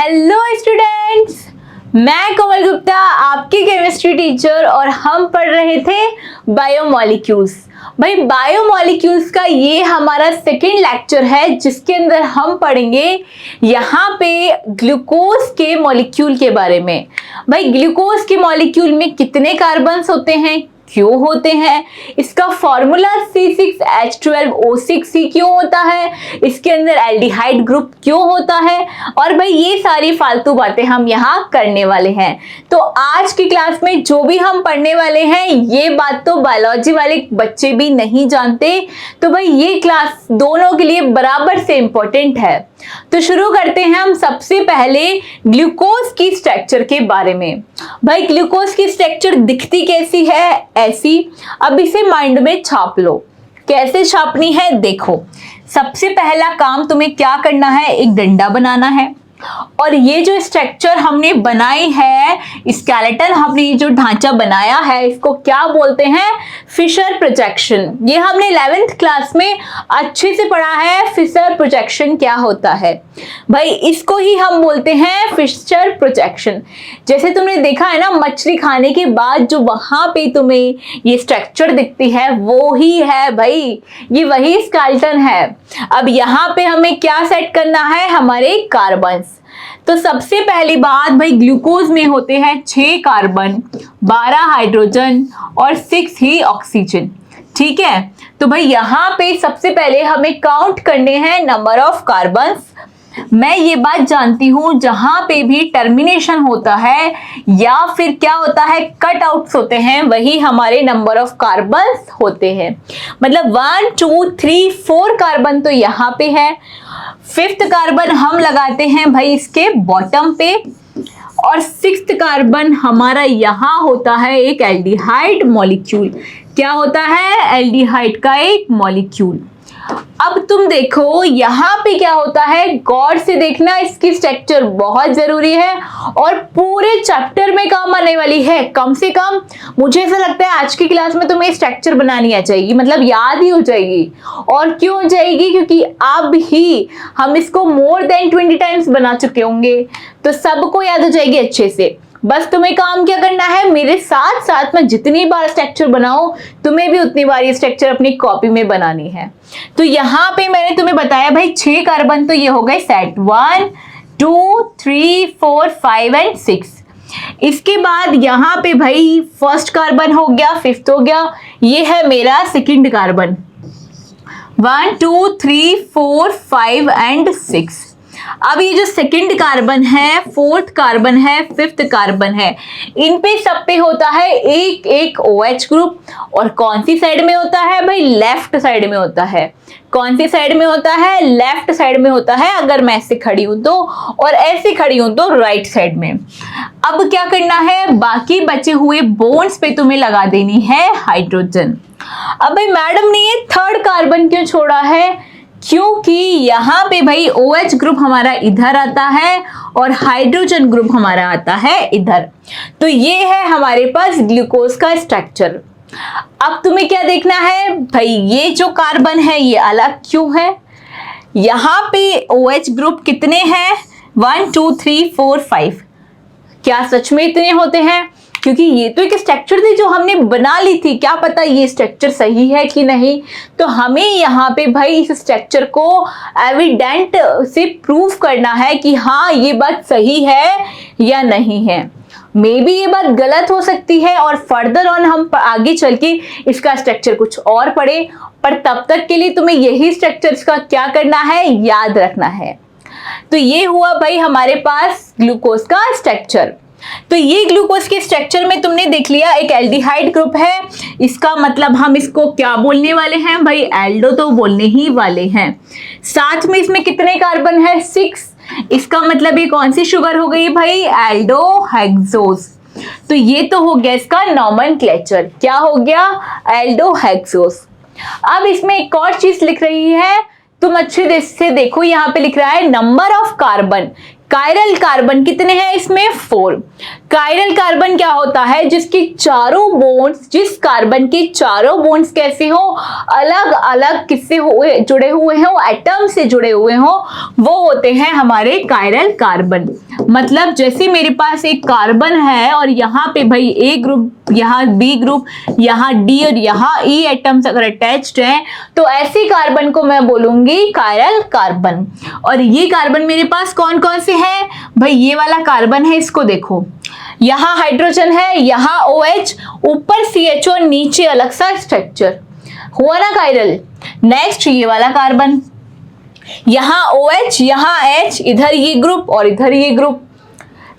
Hello students, मैं कोमल गुप्ता आपकी chemistry teacher और हम पढ़ रहे थे बायोमोलिक्यूल्स। भाई बायोमोलिक्यूल्स का ये हमारा सेकेंड लेक्चर है जिसके अंदर हम पढ़ेंगे यहाँ पे ग्लूकोज के मॉलिक्यूल के बारे में। भाई ग्लूकोज के मॉलिक्यूल में कितने कार्बन्स होते हैं, क्यों होते हैं, इसका फॉर्मूला C6H12O6 क्यों होता है, इसके अंदर एल्डिहाइड ग्रुप क्यों होता है, और भाई ये सारी फालतू बातें हम यहाँ करने वाले हैं। तो आज की क्लास में जो भी हम पढ़ने वाले हैं ये बात तो बायोलॉजी वाले बच्चे भी नहीं जानते, तो भाई ये क्लास दोनों के लिए बराबर से इंपॉर्टेंट है। तो शुरू करते हैं हम सबसे पहले ग्लूकोज की स्ट्रक्चर के बारे में। भाई ग्लूकोज की स्ट्रक्चर दिखती कैसी है, ऐसी। अब इसे माइंड में छाप लो। कैसे छापनी है देखो, सबसे पहला काम तुम्हें क्या करना है, एक डंडा बनाना है और ये जो स्ट्रक्चर हमने बनाई है, स्केलेटन हमने ये जो ढांचा बनाया है, इसको क्या बोलते हैं, फिशर प्रोजेक्शन। ये हमने 11th क्लास में अच्छे से पढ़ा है, फिशर प्रोजेक्शन क्या होता है। भाई इसको ही हम बोलते हैं फिशर प्रोजेक्शन। जैसे तुमने देखा है ना, मछली खाने के बाद जो वहां पे तुम्हें ये स्ट्रक्चर दिखती है वो ही है भाई, ये वही स्केलेटन है। अब यहाँ पे हमें क्या सेट करना है, हमारे कार्बन। तो सबसे पहली बात भाई, ग्लूकोज में होते हैं 6 कार्बन, 12 हाइड्रोजन और 6 ही ऑक्सीजन। ठीक है, तो भाई यहाँ पे सबसे पहले हमें काउंट करने हैं नंबर ऑफ कार्बन्स। मैं ये बात जानती हूं जहां पे भी टर्मिनेशन होता है या फिर क्या होता है, कट आउट्स होते हैं, वही हमारे नंबर ऑफ कार्बन्स होते हैं। मतलब 1 2 3 4 कार्बन तो यहाँ पे है, 5th कार्बन हम लगाते हैं भाई इसके बॉटम पे, और 6th कार्बन हमारा यहाँ होता है एक एल्डिहाइड मॉलिक्यूल। क्या होता है, एल्डिहाइड का एक मॉलिक्यूल। अब तुम देखो यहाँ पे क्या होता है, गौर से देखना, इसकी स्ट्रक्चर बहुत जरूरी है और पूरे चैप्टर में काम आने वाली है। कम से कम मुझे ऐसा लगता है आज की क्लास में तुम्हें स्ट्रक्चर बनानी आ जाएगी, मतलब याद ही हो जाएगी। और क्यों हो जाएगी, क्योंकि अब ही हम इसको मोर देन 20 टाइम्स बना चुके होंगे, तो सबको याद हो जाएगी अच्छे से। बस तुम्हें काम क्या करना है, मेरे साथ साथ में जितनी बार स्ट्रक्चर बनाओ तुम्हें भी उतनी बार ये स्ट्रक्चर अपनी कॉपी में बनानी है। तो यहाँ पे मैंने तुम्हें बताया भाई 6 कार्बन तो ये हो गए सेट, 1 2 3 4 5 एंड 6। इसके बाद यहाँ पे भाई फर्स्ट कार्बन हो गया, 5th हो गया, ये है मेरा सेकंड कार्बन, 1 2 3 4 5 एंड 6। अब ये जो सेकंड कार्बन है, 4th कार्बन है, 5th कार्बन है, इन पे सब पे होता है एक एक OH ग्रुप। और कौन सी साइड में होता है भाई, लेफ्ट साइड में होता है। कौन सी साइड में होता है, लेफ्ट साइड में होता है, अगर मैं ऐसे खड़ी हूं तो, और ऐसे खड़ी हूं तो राइट साइड में। अब क्या करना है, बाकी बचे हुए बोन्स पे तुम्हें लगा देनी है हाइड्रोजन। अब भाई मैडम ने ये 3rd कार्बन क्यों छोड़ा है, क्योंकि यहाँ पे भाई OH ग्रुप हमारा इधर आता है और हाइड्रोजन ग्रुप हमारा आता है इधर। तो ये है हमारे पास ग्लूकोज का स्ट्रक्चर। अब तुम्हें क्या देखना है भाई, ये जो कार्बन है ये अलग क्यों है, यहाँ पे OH ग्रुप कितने हैं, 1 2 3 4 5। क्या सच में इतने होते हैं, क्योंकि ये तो एक स्ट्रक्चर थी जो हमने बना ली थी, क्या पता ये स्ट्रक्चर सही है कि नहीं। तो हमें यहाँ पे भाई इस स्ट्रक्चर को एविडेंट से प्रूव करना है कि हाँ ये बात सही है या नहीं है। मे बी ये बात गलत हो सकती है और फर्दर ऑन हम आगे चल के इसका स्ट्रक्चर कुछ और पढ़े, पर तब तक के लिए तुम्हें यही स्ट्रक्चर का क्या करना है, याद रखना है। तो ये हुआ भाई हमारे पास ग्लूकोज का स्ट्रक्चर। तो ये ग्लूकोज के स्ट्रक्चर में तुमने देख लिया एक एल्डिहाइड ग्रुप है, इसका मतलब हम इसको क्या बोलने वाले हैं भाई, एल्डो तो बोलने ही वाले हैं। साथ में इसमें कितने कार्बन है, 6। इसका मतलब ये कौन सी शुगर हो गई भाई, एल्डोहेक्सोज। तो ये तो हो गया इसका नॉमेनक्लेचर, क्या हो गया, एल्डोहेक्सोज। अब इसमें एक और चीज लिख रही है, तुम अच्छे से देखो, यहाँ पे लिख रहा है number of carbon. Chiral carbon कितने हैं इसमें? 4। कायरल कार्बन क्या होता है? जिसके चारों बॉन्ड्स, जिस कार्बन के चारों बॉन्ड्स कैसे हो, अलग अलग किससे हुए, जुड़े हुए हो, एटम से जुड़े हुए हो, वो होते हैं हमारे कायरल कार्बन। मतलब जैसे मेरे पास एक कार्बन है और यहाँ पे भाई ए ग्रुप, यहाँ बी ग्रुप, यहाँ डी और यहाँ ई एटम्स अगर अटैच्ड हैं, तो ऐसे कार्बन को मैं बोलूंगी कायरल कार्बन। और ये कार्बन मेरे पास कौन कौन से हैं? भाई ये वाला कार्बन है, इसको देखो, यहाँ हाइड्रोजन है, यहाँ OH, ऊपर CH और नीचे अलग सा स्ट्रक्चर हुआ ना कायरल। नेक्स्ट ये वाला कार्बन, यहाँ OH, यहाँ H, इधर ये ग्रुप और इधर ये ग्रुप,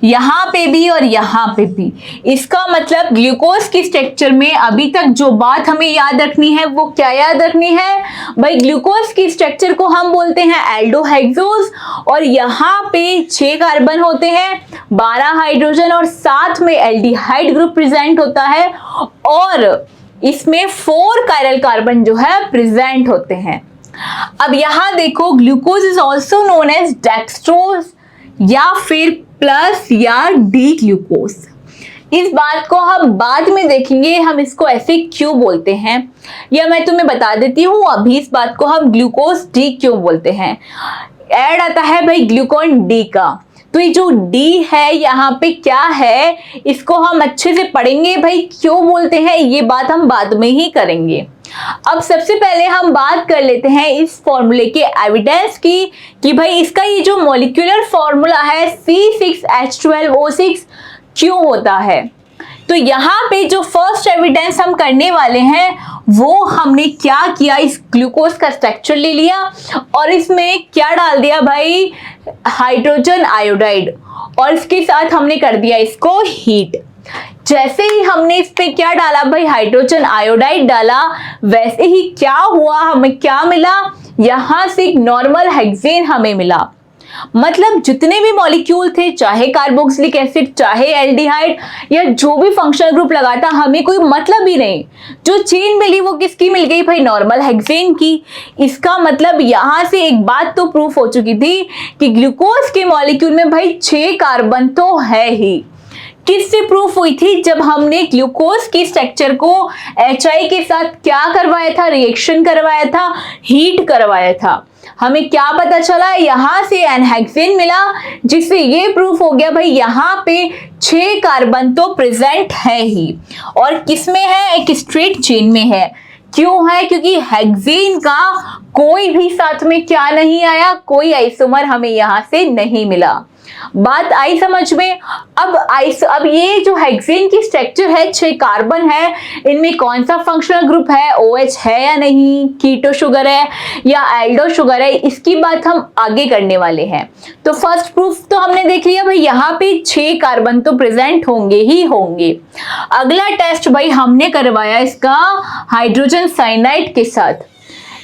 यहाँ पे भी और यहाँ पे भी। इसका मतलब ग्लूकोज की स्ट्रक्चर में अभी तक जो बात हमें याद रखनी है वो क्या याद रखनी है भाई? ग्लूकोज की स्ट्रक्चर को हम बोलते हैं एल्डोहेक्सोज, और यहाँ पे 6 कार्बन होते हैं, 12 हाइड्रोजन और साथ में एल्डिहाइड ग्रुप प्रेजेंट होता है, और इसमें 4 कायरल कार्बन जो है प्रेजेंट होते हैं। अब यहाँ देखो, glucose is also known as dextrose या फिर प्लस या डी ग्लूकोज। इस बात को हम बाद में देखेंगे, हम इसको ऐसे क्यों बोलते हैं, या मैं तुम्हें बता देती हूँ अभी इस बात को हम ग्लूकोज डी क्यों बोलते हैं। ऐड आता है भाई ग्लूकोन डी का, तो ये जो डी है यहाँ पे क्या है, इसको हम अच्छे से पढ़ेंगे भाई, क्यों बोलते हैं ये बात हम बाद में ही करेंगे। अब सबसे पहले हम बात कर लेते हैं इस फॉर्मूले के एविडेंस की, कि भाई इसका ये जो मॉलिक्यूलर फॉर्मूला है C6H12O6 क्यों होता है। तो यहाँ पे जो फर्स्ट एविडेंस हम करने वाले हैं वो हमने क्या किया, इस ग्लूकोज का स्ट्रक्चर ले लिया और इसमें क्या डाल दिया भाई, हाइड्रोजन आयोडाइड, और इसके साथ हमने कर दिया इसको हीट। जैसे ही हमने इस पे क्या डाला भाई, हाइड्रोजन आयोडाइड डाला, वैसे ही क्या हुआ, हमें क्या मिला, यहां से एक नॉर्मल हेक्सेन हमें मिला। मतलब जितने भी मॉलिक्यूल थे, चाहे कार्बोक्सिलिक एसिड, चाहे एल्डिहाइड, या जो भी फंक्शनल ग्रुप लगाता, हमें कोई मतलब ही नहीं, जो चेन मिली वो किसकी मिल गई भाई, नॉर्मल हेक्सेन की। इसका मतलब यहां से एक बात तो प्रूफ हो चुकी थी कि ग्लूकोज के मॉलिक्यूल में भाई 6 कार्बन तो है ही। किससे प्रूफ हुई थी, जब हमने ग्लूकोज की स्ट्रक्चर को HI के साथ क्या करवाया था, रिएक्शन करवाया था, हीट करवाया था। हमें क्या पता चला, यहां से एनहेक्सेन मिला, जिससे ये प्रूफ हो गया भाई यहाँ पे 6 कार्बन तो प्रेजेंट है ही, और किसमें है, एक स्ट्रेट चेन में है। क्यों है, क्योंकि हेक्सेन का कोई भी साथ में क्या नहीं आया, कोई आइसोमर हमें यहां से नहीं मिला। बात आई समझ में। अब ये जो हेक्सेन की स्ट्रक्चर है, 6 कार्बन है, इनमें कौन सा फंक्शनल ग्रुप है, OH है या नहीं, कीटो शुगर है या एल्डो शुगर है, इसकी बात हम आगे करने वाले हैं। तो फर्स्ट प्रूफ तो हमने देख लिया भाई, यहाँ पे 6 कार्बन तो प्रेजेंट होंगे ही होंगे। अगला टेस्ट भाई हमने करवाया इसका हाइड्रोजन साइनाइड के साथ।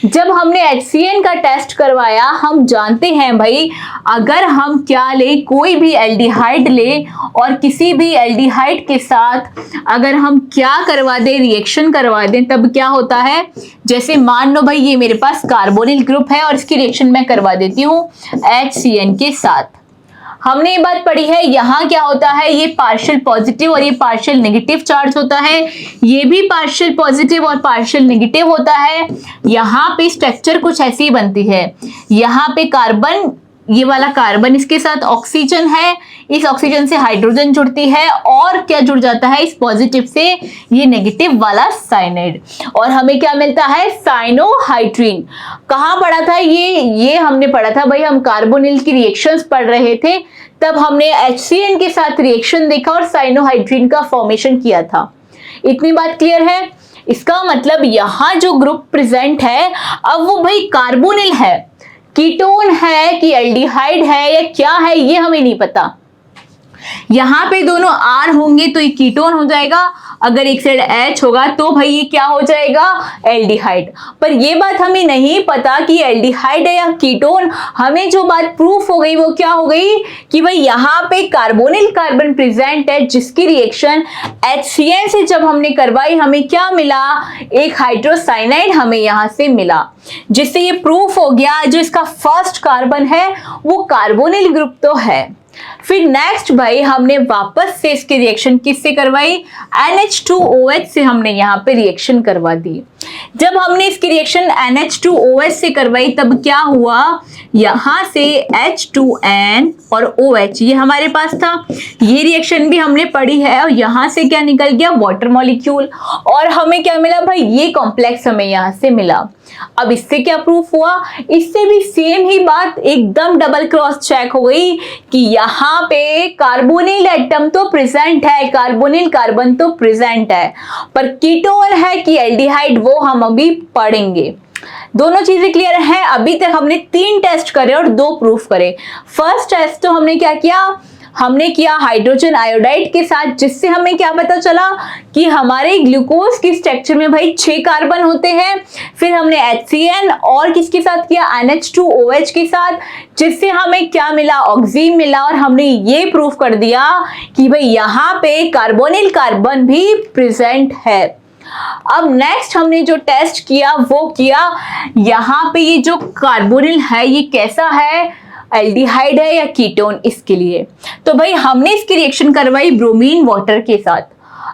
जब हमने HCN का टेस्ट करवाया, हम जानते हैं भाई, अगर हम क्या ले, कोई भी एल्डिहाइड ले और किसी भी एल्डिहाइड के साथ अगर हम क्या करवा दें, रिएक्शन करवा दें, तब क्या होता है, जैसे मान लो भाई ये मेरे पास कार्बोनिल ग्रुप है और इसकी रिएक्शन मैं करवा देती हूँ HCN के साथ। हमने ये बात पढ़ी है, यहाँ क्या होता है, ये पार्शियल पॉजिटिव और ये पार्शियल नेगेटिव चार्ज होता है, ये भी पार्शियल पॉजिटिव और पार्शियल नेगेटिव होता है। यहाँ पे स्ट्रक्चर कुछ ऐसी बनती है, यहाँ पे कार्बन, ये वाला कार्बन इसके साथ ऑक्सीजन है, इस ऑक्सीजन से हाइड्रोजन जुड़ती है, और क्या जुड़ जाता है इस पॉजिटिव से, ये नेगेटिव वाला साइनाइड, और हमें क्या मिलता है, साइनोहाइड्रीन। कहाँ पढ़ा था ये हमने पढ़ा था भाई, हम कार्बोनिल की रिएक्शंस पढ़ रहे थे, तब हमने HCN के साथ रिएक्शन देखा और साइनोहाइड्रीन का फॉर्मेशन किया था। इतनी बात क्लियर है। इसका मतलब यहाँ जो ग्रुप प्रेजेंट है, अब वो भाई कार्बोनिल है, कीटोन है कि एल्डिहाइड है या क्या है, ये हमें नहीं पता। यहाँ पे दोनों R होंगे तो ये कीटोन हो जाएगा, अगर एक साइड H होगा तो भाई ये क्या हो जाएगा, एल्डिहाइड। पर ये बात हमें नहीं पता कि एल्डिहाइड है या कीटोन। हमें जो बात प्रूफ हो गई वो क्या हो गई कि भाई यहाँ पे कार्बोनिल कार्बन प्रेजेंट है, जिसकी रिएक्शन HCN से जब हमने करवाई हमें क्या मिला, एक हाइड्रोसाइनाइड हमें यहाँ से मिला, जिससे ये प्रूफ हो गया जो इसका फर्स्ट कार्बन है वो कार्बोनिल ग्रुप तो है। फिर नेक्स्ट भाई हमने वापस से इसकी रिएक्शन किससे करवाई, NH2OH से हमने यहाँ पे रिएक्शन करवा दी। जब हमने इसकी रिएक्शन NH2OH से करवाई तब क्या हुआ, यहाँ से H2N और OH ये हमारे पास था, ये रिएक्शन भी हमने पढ़ी है, और यहाँ से क्या निकल गया, वाटर मॉलिक्यूल, और हमें क्या मिला भाई, ये कॉम्प्लेक्स हमें यहाँ से मिला। अब इससे क्या प्रूफ हुआ, इससे भी सेम ही बात एकदम डबल क्रॉस चेक हो गई कि यहाँ पे कार्बोनिल एटम तो प्रेजेंट है, कार्बोनिल कार्बन तो प्रेजेंट है, पर कीटोन है कि एल्डिहाइड वो हम अभी पढ़ेंगे। दोनों चीजें क्लियर हैं। अभी तक हमने 3 टेस्ट करे और 2 प्रूफ करे। फर्स्ट टेस्ट तो हमने क्या किया, हमने किया हाइड्रोजन आयोडाइड के साथ, जिससे हमें क्या पता चला कि हमारे ग्लूकोज की स्ट्रक्चर में भाई 6 कार्बन होते हैं। फिर हमने HCN और किसके साथ किया, NH2OH के साथ, जिससे हमें क्या मिला, ऑक्सीजन मिला, और हमने ये प्रूफ कर दिया कि भाई यहाँ पे कार्बोनिल कार्बन भी प्रेजेंट है। अब नेक्स्ट हमने जो टेस्ट किया वो किया, यहाँ पे ये जो कार्बोनिल है ये कैसा है, एल्डिहाइड है या कीटोन, इसके लिए। तो भाई हमने इसकी रिएक्शन करवाई ब्रोमीन वाटर के साथ।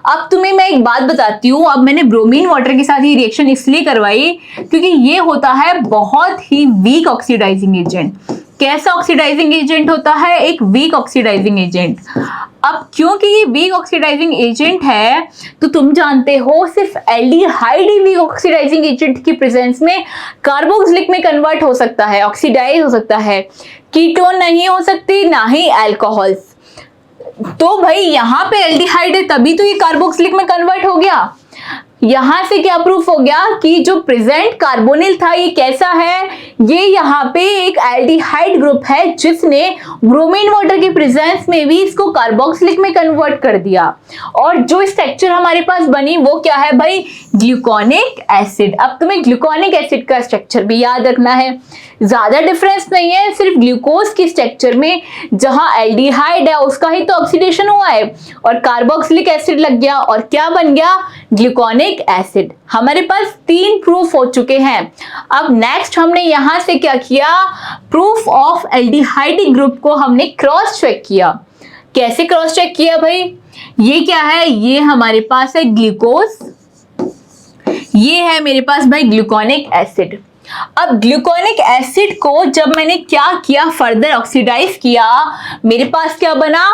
अब तुम्हें मैं एक बात बताती हूँ, अब मैंने ब्रोमीन वाटर के साथ ये रिएक्शन इसलिए करवाई क्योंकि ये होता है बहुत ही वीक ऑक्सीडाइजिंग एजेंट। कैसा ऑक्सीडाइजिंग एजेंट होता है, एक वीक ऑक्सीडाइजिंग एजेंट। अब क्योंकि ये वीक ऑक्सीडाइजिंग एजेंट है तो तुम जानते हो सिर्फ एल्डिहाइड ही वीक ऑक्सीडाइजिंग एजेंट की प्रेजेंस में कार्बोक्सिलिक में कन्वर्ट हो सकता है, ऑक्सीडाइज हो सकता है, कीटोन नहीं हो सकती, ना ही अल्कोहल्स। तो भाई यहाँ पे एल्डिहाइड है तभी तो ये कार्बोक्सिलिक में कन्वर्ट हो गया। यहां से क्या प्रूफ हो गया कि जो प्रेजेंट कार्बोनिल था ये कैसा है, ये यहाँ पे एक एल्डिहाइड ग्रुप है जिसने ब्रोमीन वाटर के प्रेजेंस में भी इसको कार्बोक्सिलिक में कन्वर्ट कर दिया। और जो स्ट्रक्चर हमारे पास बनी वो क्या है भाई, ग्लूकोनिक एसिड। अब तुम्हें ग्लूकोनिक एसिड का स्ट्रक्चर भी याद रखना है, ज्यादा डिफरेंस नहीं है, सिर्फ ग्लूकोज की स्ट्रक्चर में जहां एल्डिहाइड है उसका ही तो ऑक्सीडेशन हुआ है और कार्बोक्सिलिक एसिड लग गया और क्या बन गया, ग्लूकोनिक एसिड। हमारे पास 3 प्रूफ हो चुके हैं। अब नेक्स्ट हमने यहां से क्या किया, प्रूफ ऑफ एल्डिहाइड ग्रुप को हमने क्रॉस चेक किया। कैसे क्रॉस चेक किया भाई, ये क्या है, ये हमारे पास है ग्लूकोज, ये है मेरे पास भाई ग्लूकोनिक एसिड। अब ग्लूकोनिक एसिड को जब मैंने क्या किया, फर्दर ऑक्सीडाइज किया, मेरे पास क्या बना,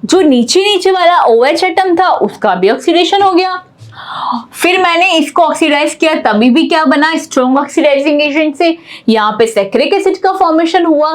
जो नीचे नीचे वाला OH एटम था उसका भी ऑक्सीडेशन हो गया। फिर मैंने इसको ऑक्सीडाइज किया तभी भी क्या बना, स्ट्रॉन्ग ऑक्सीडाइजिंग एजेंट से यहाँ पे सैक्रिक एसिड का फॉर्मेशन हुआ।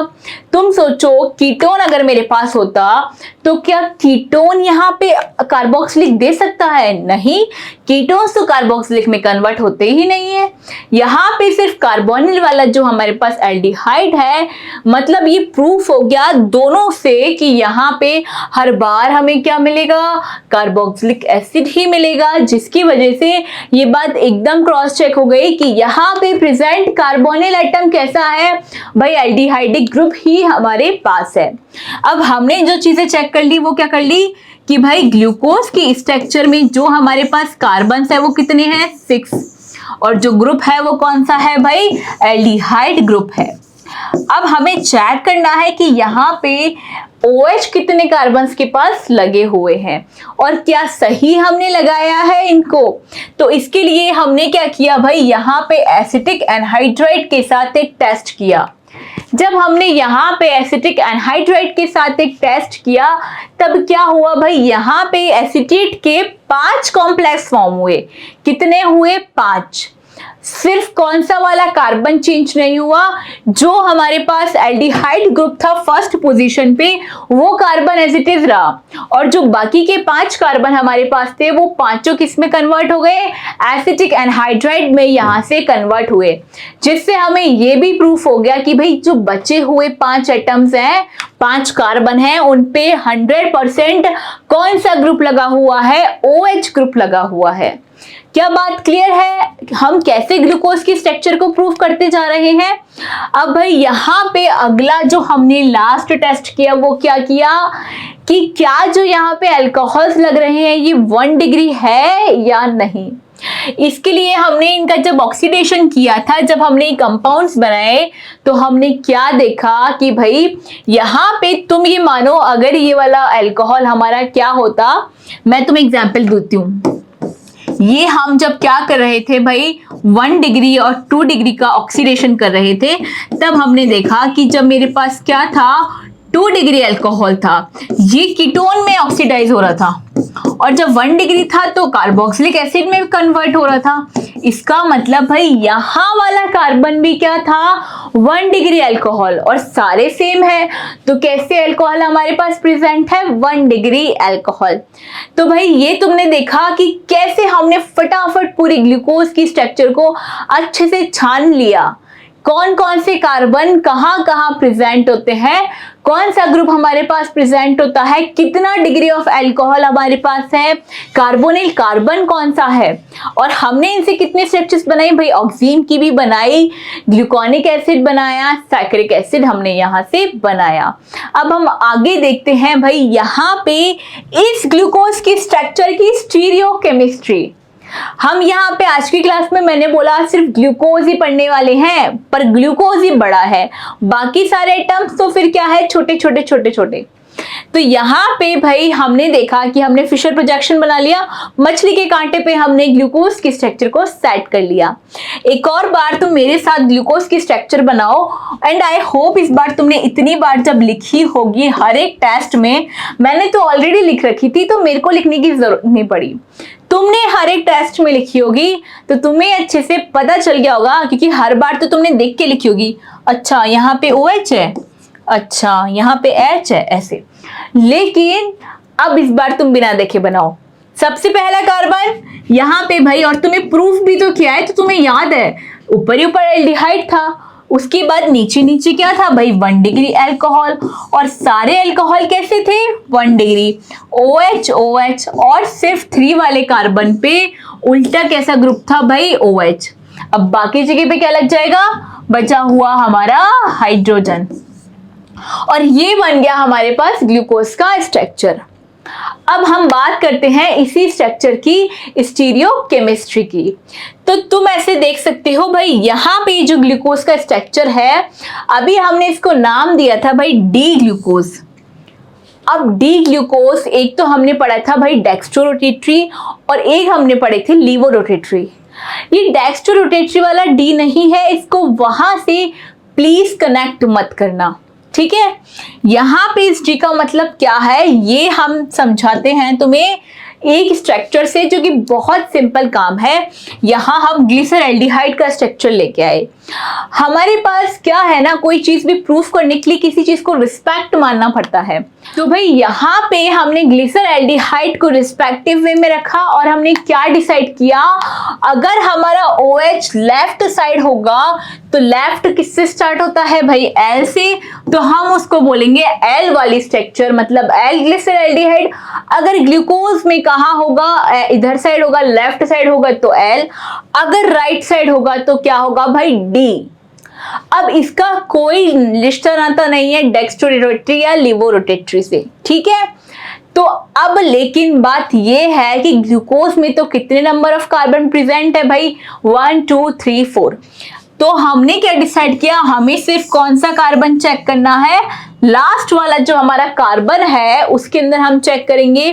तुम सोचो कीटोन अगर मेरे पास होता तो क्या कीटोन यहाँ पे कार्बोक्सिलिक दे सकता है, नहीं, कीटोन्स तो कार्बोक्सिलिक में कन्वर्ट होते ही नहीं है। यहाँ पे सिर्फ कार्बोनिल वाला जो हमारे पास एल्डिहाइड है, मतलब ये प्रूफ हो गया दोनों से कि यहाँ पे हर बार हमें क्या मिलेगा, कार्बोक्सिलिक एसिड ही मिलेगा, जिसकी वजह से ये बात एकदम क्रॉस चेक हो गई कि यहाँ पे प्रेजेंट कार्बोनिल एटम कैसा है भाई, एल्डिहाइडिक ग्रुप ही हमारे पास है। अब हमने जो चीजें चेक कर ली वो क्या कर ली कि भाई ग्लूकोज की स्ट्रक्चर में जो हमारे पास कार्बन है वो कितने हैं, 6, और जो ग्रुप है वो कौन सा है भाई, एल्डिहाइड ग्रुप है। अब हमें चेक करना है कि यहाँ पे OH कितने कार्बन्स के पास लगे हुए हैं और क्या सही हमने लगाया है इनको। तो इसके लिए हमने क्या किया भाई, यहाँ पे एसिटिक एनहाइड्राइड के साथ एक टेस्ट किया। जब हमने यहाँ पे एसिटिक एनहाइड्राइड के साथ एक टेस्ट किया तब क्या हुआ भाई, यहाँ पे एसिटेट के 5 कॉम्प्लेक्स फॉर्म हुए। कितने हुए, 5। सिर्फ कौन सा वाला कार्बन चेंज नहीं हुआ, जो हमारे पास एल्डिहाइड ग्रुप था फर्स्ट पोजीशन पे, वो कार्बन एज इट इज रहा, और जो बाकी के 5 कार्बन हमारे पास थे वो पांचों किस में कन्वर्ट हो गए, एसिटिक एनहाइड्राइड में यहां से कन्वर्ट हुए, जिससे हमें ये भी प्रूफ हो गया कि भाई जो बचे हुए 5 एटम्स हैं, 5 कार्बन हैं, उन पे 100% कौन सा ग्रुप लगा हुआ है, OH ग्रुप लगा हुआ है। क्या बात क्लियर है? हम कैसे ग्लूकोज की स्ट्रक्चर को प्रूव करते जा रहे हैं। अब भाई यहाँ पे अगला जो हमने लास्ट टेस्ट किया वो क्या किया कि क्या जो यहाँ पे अल्कोहल्स लग रहे हैं ये 1 डिग्री है या नहीं। इसके लिए हमने इनका जब ऑक्सीडेशन किया था, जब हमने कंपाउंड्स बनाए, तो हमने क्या देखा कि भाई यहाँ पे तुम ये मानो अगर ये वाला अल्कोहल हमारा क्या होता, मैं तुम्हें एग्जाम्पल देती हूँ। ये हम जब क्या कर रहे थे भाई, 1 डिग्री और 2 डिग्री का ऑक्सीडेशन कर रहे थे, तब हमने देखा कि जब मेरे पास क्या था, 2 डिग्री अल्कोहल था, ये कीटोन में ऑक्सीडाइज हो रहा था, और जब 1 डिग्री था तो कार्बोक्सिलिक एसिड में कन्वर्ट हो रहा था। इसका मतलब भाई यहाँ वाला कार्बन भी क्या था, 1 डिग्री अल्कोहल, और सारे सेम है, तो कैसे अल्कोहल हमारे पास प्रेजेंट है, 1 डिग्री अल्कोहल। तो भाई ये तुमने देखा कि कैसे हमने फटाफट पूरी ग्लूकोज की स्ट्रक्चर को अच्छे से छान लिया, कौन कौन से कार्बन कहाँ कहाँ प्रेजेंट होते हैं, कौन सा ग्रुप हमारे पास प्रेजेंट होता है, कितना डिग्री ऑफ अल्कोहल हमारे पास है, कार्बोनिल कार्बन कौन सा है, और हमने इनसे कितने स्ट्रक्चर्स बनाई भाई, ऑक्सीन की भी बनाई, ग्लूकोनिक एसिड बनाया, साइक्रिक एसिड हमने यहाँ से बनाया। अब हम आगे देखते हैं भाई यहाँ पे इस ग्लूकोज की स्ट्रक्चर की स्टीरियोकेमिस्ट्री। हम यहाँ पे आज की क्लास में मैंने बोला सिर्फ ग्लूकोज ही पढ़ने वाले हैं, पर ग्लूकोज ही बड़ा है, बाकी सारे एटम्स तो फिर क्या है, छोटे छोटे छोटे छोटे। तो यहाँ पे भाई हमने देखा कि हमने फिशर प्रोजेक्शन बना लिया, मछली के कांटे पे हमने ग्लूकोज की स्ट्रक्चर को सेट कर लिया। एक और बार तुम मेरे साथ ग्लूकोज की स्ट्रक्चर बनाओ, एंड आई होप इस बार तुमने इतनी बार जब लिखी होगी हर एक टेस्ट में, मैंने तो ऑलरेडी लिख रखी थी तो मेरे को लिखने की जरूरत नहीं पड़ी, तुमने हर एक टेस्ट में लिखी होगी तो तुम्हें अच्छे से पता चल गया होगा, क्योंकि हर बार तो तुमने देख के लिखी होगी, अच्छा यहाँ पे OH है, अच्छा यहाँ पे H है, ऐसे। लेकिन अब इस बार तुम बिना देखे बनाओ। सबसे पहला कार्बन यहाँ पे भाई, और तुम्हें प्रूफ भी तो किया है तो तुम्हें याद है, ऊपर ही ऊपर एल्डिहाइड था, उसके बाद नीचे नीचे क्या था भाई, 1 डिग्री अल्कोहल, और सारे अल्कोहल कैसे थे, 1 डिग्री, OH OH, और सिर्फ 3 वाले कार्बन पे उल्टा कैसा ग्रुप था भाई, OH। अब बाकी जगह पे क्या लग जाएगा, बचा हुआ हमारा हाइड्रोजन, और ये बन गया हमारे पास ग्लूकोज का स्ट्रक्चर। अब हम बात करते हैं इसी स्ट्रक्चर की स्टीरियोकेमिस्ट्री की। तो तुम ऐसे देख सकते हो भाई, यहाँ पे जो ग्लूकोज का स्ट्रक्चर है, अभी हमने इसको नाम दिया था भाई डी ग्लूकोज। अब डी ग्लूकोज एक तो हमने पढ़ा था भाई डेक्स्ट्रो रोटेटरी, और एक हमने पढ़े थे लीवो रोटेटरी। ये डेक्स्ट्रो रोटेटरी वाला डी नहीं है, इसको वहां से प्लीज कनेक्ट मत करना, ठीक है। यहाँ पे इस डी का मतलब क्या है ये हम समझाते हैं तुम्हें एक स्ट्रक्चर से, जो कि बहुत सिंपल काम है। यहाँ हम ग्लिसरल्डिहाइड का स्ट्रक्चर लेके आए। हमारे पास क्या है ना, कोई चीज भी प्रूफ करने के लिए किसी चीज को रिस्पेक्ट मानना पड़ता है। तो भाई यहाँ पे हमने ग्लिसरल्डिहाइड को रिस्पेक्टिव वे में रखा, और हमने क्या डिसाइड किया, अगर हमारा OH लेफ्ट साइड होगा तो लेफ्ट किससे स्टार्ट होता है भाई, L से, तो हम उसको बोलेंगे L वाली स्ट्रक्चर, मतलब L ग्लिसरल्डिहाइड। अगर ग्लूकोज में कहाँ होगा, इधर साइड होगा, लेफ्ट साइड होगा तो L, अगर राइट साइड होगा तो क्या होगा भाई, D। अब इसका कोई रिश्ता नाता नहीं है डेक्स्ट्रो रोटेटरी या लीवो रोटेटरी से, ठीक है। तो अब लेकिन बात ये है कि ग्लूकोज में तो कितने नंबर ऑफ कार्बन प्रेजेंट है भाई, 1 2 3 4। तो हमने क्या डिसाइड किया, हमें सिर्फ कौन सा कार्बन चेक करना है, लास्ट वाला जो हमारा कार्बन है उसके अंदर हम चेक करेंगे।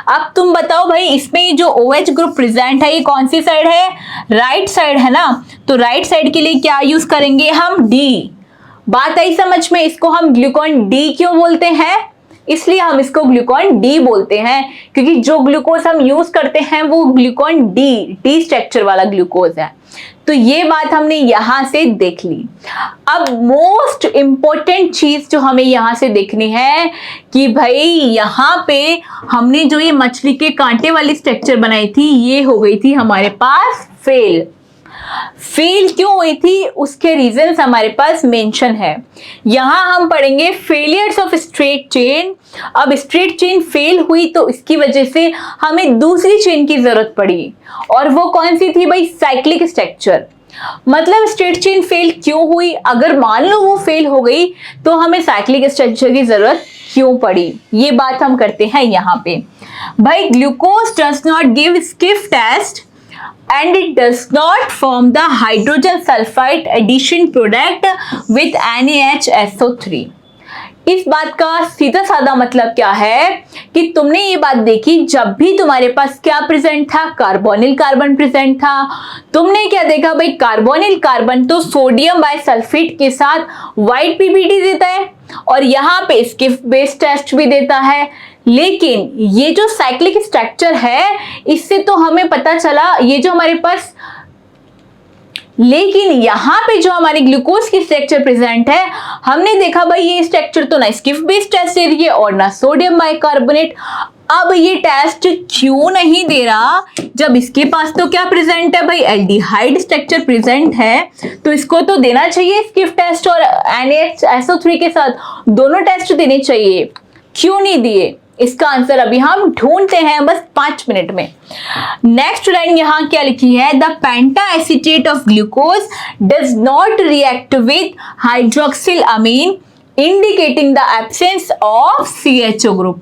अब तुम बताओ भाई, इसमें जो OH ग्रुप प्रेजेंट है ये कौन सी साइड है, राइट साइड है ना, तो राइट साइड के लिए क्या यूज करेंगे हम, D। बात आई समझ में, इसको हम ग्लूकोन D क्यों बोलते हैं, इसलिए हम इसको ग्लूकोन D बोलते हैं, क्योंकि जो ग्लूकोज हम यूज करते हैं वो ग्लूकोन D स्ट्रक्चर वाला ग्लूकोज है। तो ये बात हमने यहां से देख ली। अब मोस्ट इंपॉर्टेंट चीज जो हमें यहां से देखनी है कि भाई यहां पे हमने जो ये मछली के कांटे वाली स्ट्रक्चर बनाई थी, ये हो गई थी हमारे पास फेल। फेल क्यों हुई थी उसके रीजंस हमारे पास मेंशन है। यहां हम पढ़ेंगे फेलियर्स ऑफ स्ट्रेट चेन। अब स्ट्रेट चेन फेल हुई तो इसकी वजह से हमें दूसरी चेन की जरूरत पड़ी, और वो कौन सी थी भाई? Cyclic structure. मतलब स्ट्रेट चेन फेल क्यों हुई? अगर मान लो वो फेल हो गई तो हमें साइक्लिक स्ट्रक्चर की जरूरत क्यों पड़ी, ये बात हम करते हैं यहाँ पे। भाई glucose does not give Schiff test and it does not form the hydrogen sulfide addition product with NaHSO3। इस बात का सीधा साधा मतलब क्या है कि तुमने ये बात देखी, जब भी तुम्हारे पास क्या प्रेजेंट था? कार्बोनिल कार्बन प्रेजेंट था। तुमने क्या देखा भाई? कार्बोनिल कार्बन तो सोडियम बाइसल्फेट के साथ व्हाइट पीपीटी देता है और यहाँ पे स्किफ बेस टेस्ट भी देता है। लेकिन ये जो साइक्लिक स्ट्रक्चर है, इससे तो हमें पता चला ये जो हमारे पास, लेकिन यहाँ पे जो हमारी ग्लूकोज की स्ट्रक्चर प्रेजेंट है, हमने देखा भाई ये स्ट्रक्चर तो ना स्किफ बेस टेस्ट दे रही है और ना सोडियम बाइकार्बोनेट। अब ये टेस्ट क्यों नहीं दे रहा? जब इसके पास तो क्या प्रेजेंट है भाई? एल्डिहाइड स्ट्रक्चर प्रेजेंट है, तो इसको तो देना चाहिए स्किफ टेस्ट और NaHSO3 के साथ दोनों टेस्ट देने चाहिए। क्यों नहीं दिए? इसका आंसर अभी हम ढूंढते हैं बस 5 मिनट में। नेक्स्ट लाइन यहां क्या लिखी है? The penta acetate of glucose does not react with hydroxyl amine indicating the absence of CHO group.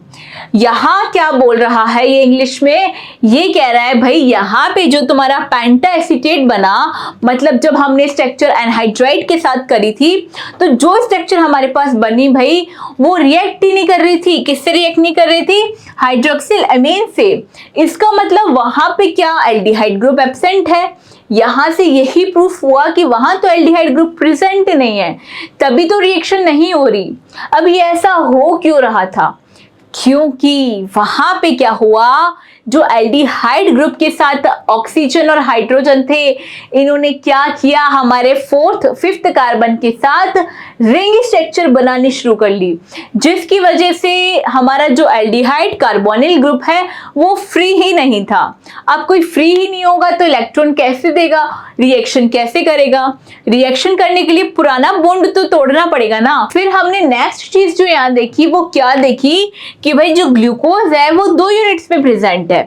यहां क्या बोल रहा है ये इंग्लिश में? ये कह रहा है भाई यहाँ पे जो तुम्हारा पेंटा एसीटेट बना, मतलब जब हमने स्ट्रक्चर एनहाइड्राइड के साथ करी थी, तो जो स्ट्रक्चर हमारे पास बनी भाई वो रिएक्ट ही नहीं कर रही थी। किससे रिएक्ट नहीं कर रही थी? हाइड्रोक्सिल अमीन से। इसका मतलब वहां पे क्या? एल्डिहाइड ग्रुप एब्सेंट है। यहां से यही प्रूफ हुआ कि वहां तो एल्डिहाइड ग्रुप प्रेजेंट नहीं है, तभी तो रिएक्शन नहीं हो रही। अब ये ऐसा हो क्यों रहा था? क्योंकि वहां पे क्या हुआ, जो एल्डिहाइड ग्रुप के साथ ऑक्सीजन और हाइड्रोजन थे, इन्होंने क्या किया? हमारे 4th 5th कार्बन के साथ रिंग स्ट्रक्चर बनानी शुरू कर ली, जिसकी वजह से हमारा जो एल्डिहाइड कार्बोनिल ग्रुप है वो फ्री ही नहीं था। अब कोई फ्री ही नहीं होगा तो इलेक्ट्रॉन कैसे देगा? रिएक्शन कैसे करेगा? रिएक्शन करने के लिए पुराना बॉन्ड तो तोड़ना पड़ेगा ना। फिर हमने नेक्स्ट चीज जो यहाँ देखी वो क्या देखी कि भाई जो ग्लूकोज है वो 2 यूनिट्स में प्रेजेंट है,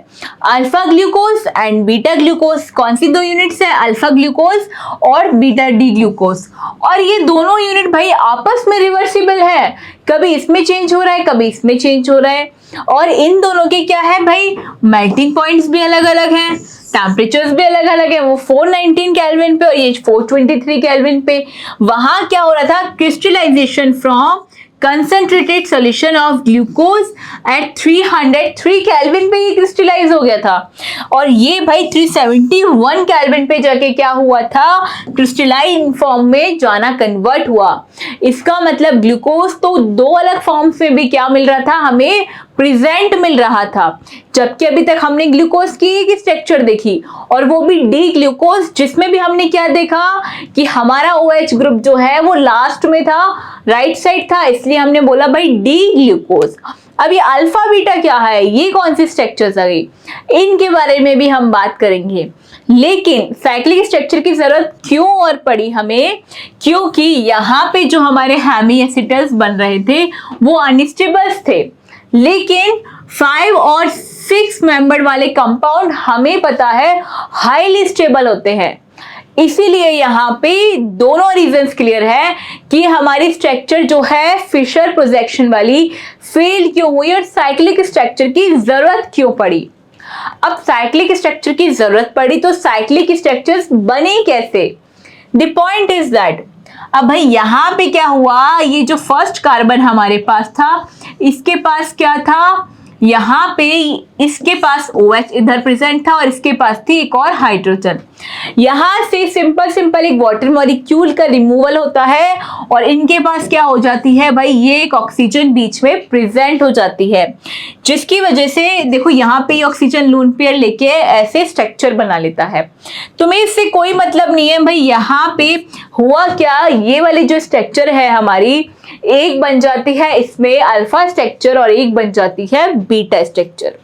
alpha glucose and beta glucose. कौन सी 2 यूनिट्स है? अल्फा ग्लूकोज और बीटा डी ग्लूकोज। और ये दोनों यूनिट भाई आपस में रिवर्सिबल है, कभी इसमें चेंज हो रहा है कभी इसमें चेंज हो रहा है। और इन दोनों के क्या है भाई? मेल्टिंग पॉइंट्स भी अलग अलग हैं, टेम्परेचर्स भी अलग अलग है। वो 419 केल्विन पे और ये 423 केल्विन पे। वहां क्या हो रहा था? Crystallization from concentrated solution of glucose at 303 kelvin पे ये क्रिस्टलाइज हो गया था, और ये भाई 371 केल्विन पे जाके क्या हुआ था? क्रिस्टलाइन फॉर्म में जाना कन्वर्ट हुआ। इसका मतलब ग्लूकोज तो 2 अलग फॉर्म्स में भी क्या मिल रहा था? हमें प्रेजेंट मिल रहा था। जबकि अभी तक हमने ग्लूकोज की एक स्ट्रक्चर देखी, और वो भी डी ग्लूकोज, जिसमें भी हमने क्या देखा कि हमारा OH ग्रुप जो है वो लास्ट में था, राइट साइड था, इसलिए हमने बोला भाई डी ग्लूकोज। अब ये अल्फा बीटा क्या है? ये कौन सी स्ट्रक्चर्स आ गई? इनके बारे में भी हम बात करेंगे। लेकिन साइक्लिक स्ट्रक्चर की जरूरत क्यों और पड़ी हमें? क्योंकि यहाँ पे जो हमारे हेमी एसिटल्स बन रहे थे वो अनस्टेबल्स थे, लेकिन 5 और 6 मेंबर वाले कंपाउंड हमें पता है हाईली स्टेबल होते हैं। इसीलिए यहाँ पे दोनों रीजंस क्लियर है कि हमारी स्ट्रक्चर जो है फिशर प्रोजेक्शन वाली फेल क्यों हुई और साइक्लिक स्ट्रक्चर की जरूरत क्यों पड़ी। अब साइक्लिक स्ट्रक्चर की जरूरत पड़ी तो साइक्लिक स्ट्रक्चर्स बने कैसे? द पॉइंट इज दैट, अब भाई यहाँ पे क्या हुआ? ये जो फर्स्ट कार्बन हमारे पास था, इसके पास क्या था? यहाँ पे इसके पास OH इधर प्रेजेंट था और इसके पास थी एक और हाइड्रोजन। यहाँ से सिंपल एक वाटर मॉलिक्यूल का रिमूवल होता है और इनके पास क्या हो जाती है भाई, ये एक ऑक्सीजन बीच में प्रेजेंट हो जाती है, जिसकी वजह से देखो यहाँ पे ऑक्सीजन लोन पेयर लेके ऐसे स्ट्रक्चर बना लेता है। तुम्हें इससे कोई मतलब नहीं है भाई, यहाँ पे हुआ क्या, ये वाली जो स्ट्रक्चर है हमारी, एक बन जाती है इसमें अल्फा स्ट्रक्चर और एक बन जाती है बीटा स्ट्रक्चर।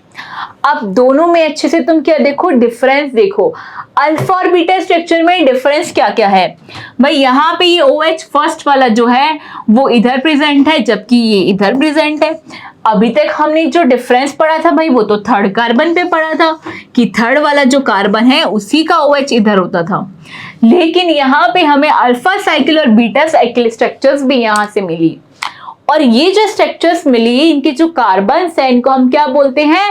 अब दोनों में अच्छे से तुम क्या देखो, डिफरेंस देखो। अल्फा और बीटा स्ट्रक्चर में डिफरेंस क्या क्या है भाई, यहाँ पे ये OH फर्स्ट वाला जो है वो इधर प्रेजेंट है जबकि ये इधर प्रेजेंट है। अभी तक हमने जो डिफरेंस पढ़ा था भाई वो तो थर्ड कार्बन पे पढ़ा था कि थर्ड वाला जो कार्बन है उसी का OH इधर होता था, लेकिन यहाँ पे हमें अल्फा साइकिल और बीटा साइकिल स्ट्रक्चर्स भी यहाँ से मिली। और ये जो स्ट्रक्चर्स मिली, इनके जो कार्बन्स हैं इनको हम क्या बोलते हैं,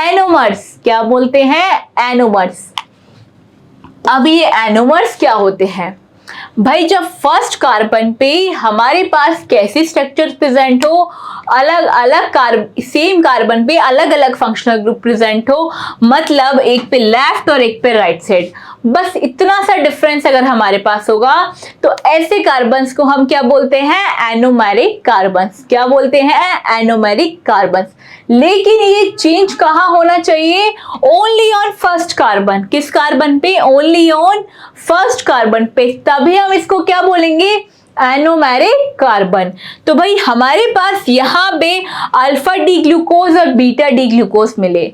एनोमर्स। क्या बोलते हैं, एनोमर्स। अब ये एनोमर्स क्या होते हैं भाई, जब फर्स्ट कार्बन पे हमारे पास कैसे स्ट्रक्चर प्रेजेंट हो, अलग अलग सेम कार्बन पे अलग अलग फंक्शनल ग्रुप प्रेजेंट हो, मतलब एक पे लेफ्ट और एक पे राइट साइड, बस इतना सा डिफरेंस अगर हमारे पास होगा तो ऐसे कार्बन्स को हम क्या बोलते हैं, एनोमेरिक कार्बन्स। क्या बोलते हैं, एनोमेरिक कार्बन्स। लेकिन ये चेंज कहाँ होना चाहिए, ओनली ऑन फर्स्ट कार्बन। किस कार्बन पे, ओनली ऑन फर्स्ट कार्बन पे, तभी हम इसको क्या बोलेंगे, एनोमेरिक कार्बन। तो भाई हमारे पास यहाँ पे अल्फा डी ग्लूकोज और बीटा डी ग्लूकोज मिले,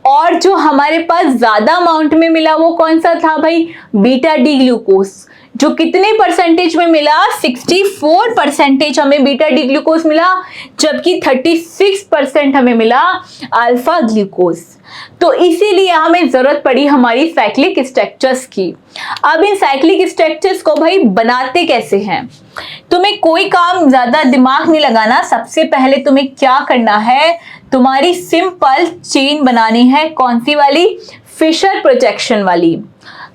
और जो हमारे पास ज्यादा अमाउंट में मिला वो कौन सा था भाई, बीटा डी ग्लूकोज। जो कितने परसेंटेज में मिला, 64% हमें बीटा डी ग्लूकोज मिला, जबकि 36% हमें मिला अल्फा ग्लूकोज। तो इसीलिए हमें जरूरत पड़ी हमारी साइक्लिक स्ट्रक्चर्स की। अब इन साइक्लिक स्ट्रक्चर्स को भाई बनाते कैसे हैं, तुम्हें कोई काम ज्यादा दिमाग नहीं लगाना। सबसे पहले तुम्हें क्या करना है, तुम्हारी सिंपल चेन बनानी है। कौन सी वाली, फिशर प्रोजेक्शन वाली।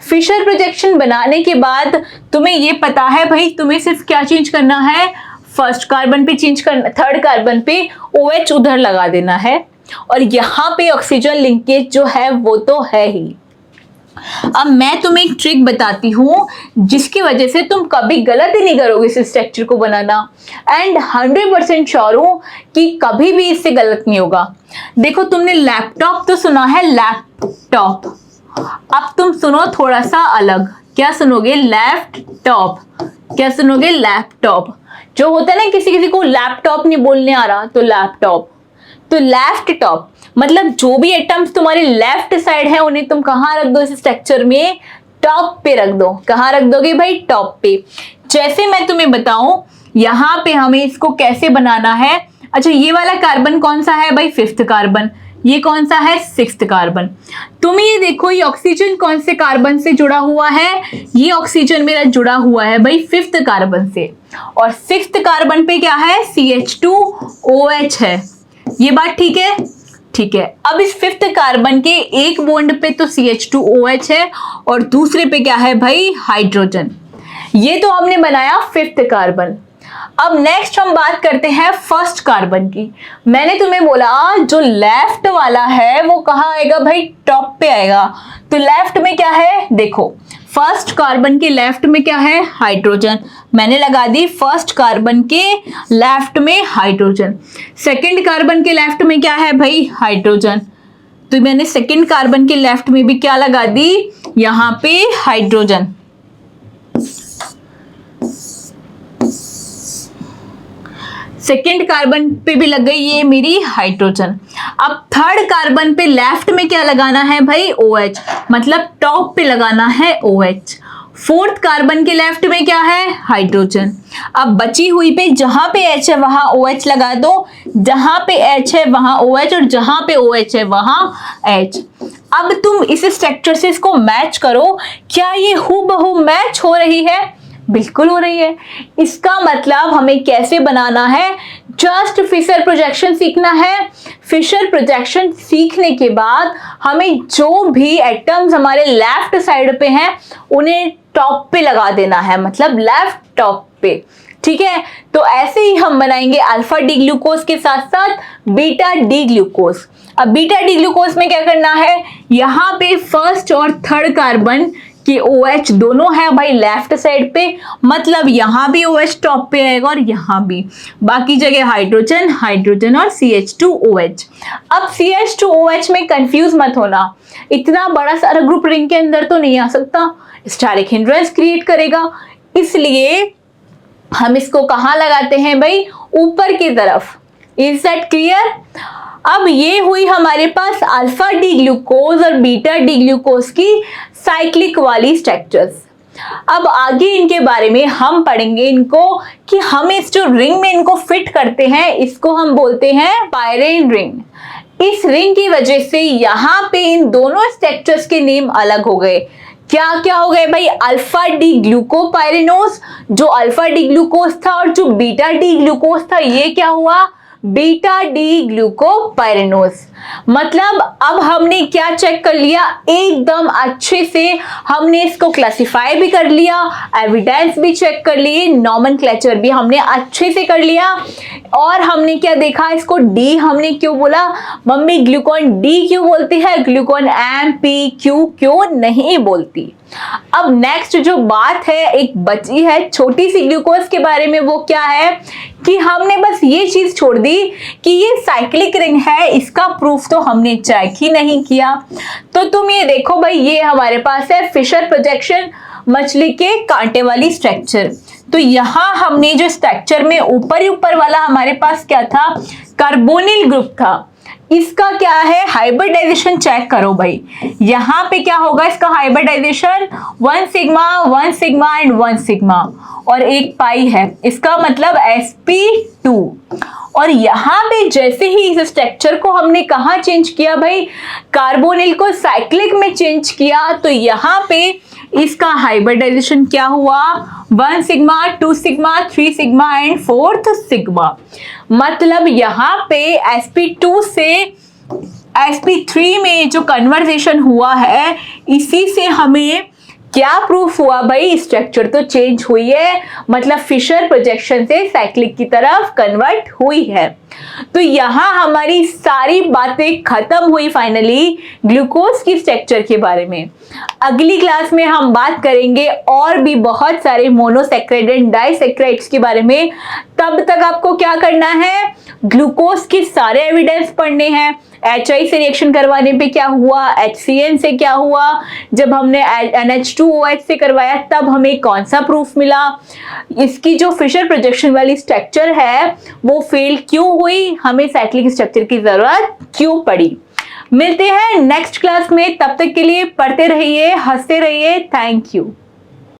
फिशर प्रोजेक्शन बनाने के बाद तुम्हें ये पता है भाई, तुम्हें सिर्फ क्या चेंज करना है, फर्स्ट कार्बन पे चेंज करना, थर्ड कार्बन पे OH उधर लगा देना है, और यहाँ पे ऑक्सीजन लिंकेज जो है वो तो है ही। अब मैं तुम्हें एक ट्रिक बताती हूँ जिसकी वजह से तुम कभी गलत ही नहीं करोगे इस स्ट्रक्चर को बनाना, एंड 100% श्योर हूँ कि कभी भी इससे गलत नहीं होगा। देखो तुमने लैपटॉप तो सुना है, लैपटॉप। अब तुम सुनो थोड़ा सा अलग। क्या सुनोगे, लैपटॉप। क्या सुनोगे, लैपटॉप। जो होता है ना, किसी को लैपटॉप नहीं बोलने आ रहा तो लैपटॉप, तो लेफ्ट टॉप मतलब जो भी एटम्स तुम्हारे लेफ्ट साइड है उन्हें तुम कहाँ रख दो इस स्ट्रक्चर में, टॉप पे रख दो। कहाँ रख दोगे भाई, टॉप पे। जैसे मैं तुम्हें बताऊं यहाँ पे हमें इसको कैसे बनाना है। अच्छा, ये वाला कार्बन कौन सा है भाई, 5th कार्बन। ये कौन सा है, 6th कार्बन। तुम ये देखो ये ऑक्सीजन कौन से कार्बन से जुड़ा हुआ है, ये ऑक्सीजन मेरा जुड़ा हुआ है भाई 5th कार्बन से, और 6th कार्बन पे क्या है, CH2OH है। ये बात ठीक है, ठीक है। अब इस 5th कार्बन के एक बॉन्ड पे तो CH2OH है और दूसरे पे क्या है भाई, हाइड्रोजन। ये तो हमने बनाया 5th कार्बन। अब नेक्स्ट हम बात करते हैं फर्स्ट कार्बन की। मैंने तुम्हें बोला जो लेफ्ट वाला है वो कहाँ आएगा भाई, टॉप पे आएगा। तो लेफ्ट में क्या है, देखो फर्स्ट कार्बन के लेफ्ट में क्या है, हाइड्रोजन। मैंने लगा दी फर्स्ट कार्बन के लेफ्ट में हाइड्रोजन। सेकंड कार्बन के लेफ्ट में क्या है भाई, हाइड्रोजन। तो मैंने सेकंड कार्बन के लेफ्ट में भी क्या लगा दी, यहाँ पे हाइड्रोजन। सेकेंड कार्बन पे भी लग गई ये मेरी हाइड्रोजन। अब थर्ड कार्बन पे लेफ्ट में क्या लगाना है भाई, OH, मतलब टॉप पे लगाना है OH। फोर्थ कार्बन के लेफ्ट में क्या है, हाइड्रोजन। अब बची हुई पे जहां पे H है वहां OH लगा दो, जहां पे H है वहां OH और जहां पे OH है वहां H। अब तुम इस स्ट्रक्चर से इसको मैच करो, क्या ये हूबहू मैच हो रही है, बिल्कुल हो रही है। इसका मतलब हमें कैसे बनाना है, जस्ट फिशर प्रोजेक्शन सीखना है। फिशर प्रोजेक्शन सीखने के बाद हमें जो भी एटम्स हमारे लेफ्ट साइड पे हैं उन्हें टॉप पे लगा देना है, मतलब लेफ्ट टॉप पे। ठीक है, तो ऐसे ही हम बनाएंगे अल्फा डी ग्लूकोज के साथ साथ बीटा डी ग्लूकोज। अब बीटा डी ग्लूकोज में क्या करना है, यहाँ पे फर्स्ट और थर्ड कार्बन कि OH दोनों है भाई लेफ्ट साइड पे, मतलब यहाँ भी OH टॉप पे आएगा और यहाँ भी, बाकी जगह हाइड्रोजन हाइड्रोजन और CH2OH। अब CH2OH में कंफ्यूज मत होना, इतना बड़ा सारा ग्रुप रिंग के अंदर तो नहीं आ सकता, स्टेरिक हिंड्रेंस क्रिएट करेगा, इसलिए हम इसको कहाँ लगाते हैं भाई, ऊपर की तरफ। Is that clear? अब ये हुई हमारे पास अल्फा डी ग्लूकोज और बीटा डी ग्लूकोज की साइक्लिक वाली स्ट्रक्चर्स। अब आगे इनके बारे में हम पढ़ेंगे इनको कि हम इस जो रिंग में इनको फिट करते हैं इसको हम बोलते हैं पायरेन रिंग। इस रिंग की वजह से यहाँ पे इन दोनों स्ट्रक्चर्स के नेम अलग हो गए। क्या क्या हो गए भाई, अल्फा डी ग्लूकोपाइरेनोज, जो अल्फा डी ग्लूकोज था, और जो बीटा डी ग्लूकोज था ये क्या हुआ, बीटा डी ग्लूकोपाइरेनोज। मतलब अब हमने क्या चेक कर लिया, एकदम अच्छे से हमने इसको क्लासिफाई भी कर लिया, एविडेंस भी चेक कर लिए, नॉमेनक्लेचर भी हमने अच्छे से कर लिया। और हमने क्या देखा, इसको डी हमने क्यों बोला, मम्मी ग्लूकोन डी क्यों बोलती है, ग्लूकोन MPQ क्यों नहीं बोलती। अब नेक्स्ट जो बात है एक बची है छोटी सी ग्लूकोज के बारे में, वो क्या है कि हमने बस ये चीज छोड़ दी कि ये साइक्लिक रिंग है, इसका प्रूफ तो हमने चेक ही नहीं किया। तो तुम ये देखो भाई, ये हमारे पास है फिशर प्रोजेक्शन मछली के कांटे वाली स्ट्रक्चर। तो यहाँ हमने जो स्ट्रक्चर में ऊपर ही ऊपर वाला हमारे पास क्या था, कार्बोनिल ग्रुप था, इसका क्या है हाइब्रिडाइजेशन चेक करो भाई। यहाँ पे क्या होगा इसका हाइब्रिडाइजेशन, 1 सिग्मा एंड 1 सिग्मा और एक पाई है, इसका मतलब sp2। और यहाँ पे जैसे ही इस स्ट्रक्चर को हमने कहाँ चेंज किया भाई, कार्बोनिल को साइक्लिक में चेंज किया, तो यहाँ पे इसका हाइब्रिडाइजेशन क्या हुआ, 1 sigma 2 sigma 3 sigma and 4th sigma. मतलब यहाँ पे sp2 से sp3 में जो कन्वर्जेशन हुआ है, इसी से हमें क्या प्रूफ हुआ भाई, स्ट्रक्चर तो चेंज हुई है, मतलब फिशर प्रोजेक्शन से साइक्लिक की तरफ कन्वर्ट हुई है। तो यहाँ हमारी सारी बातें खत्म हुई फाइनली ग्लूकोज की स्ट्रक्चर के बारे में। अगली क्लास में हम बात करेंगे और भी बहुत सारे मोनोसैक्राइड एंड डाइसैक्राइड्स के बारे में। तब तक आपको क्या करना है, ग्लूकोज के सारे एविडेंस पढ़ने हैं, HI से रिएक्शन करवाने पे क्या हुआ, HCN से क्या हुआ, जब हमने NH2OH से करवाया तब हमें कौन सा प्रूफ मिला, इसकी जो फिशर प्रोजेक्शन वाली स्ट्रक्चर है वो फेल क्यों हुई, हमें साइक्लिक स्ट्रक्चर की जरूरत क्यों पड़ी। मिलते हैं नेक्स्ट क्लास में, तब तक के लिए पढ़ते रहिए, हंसते रहिए। Thank you.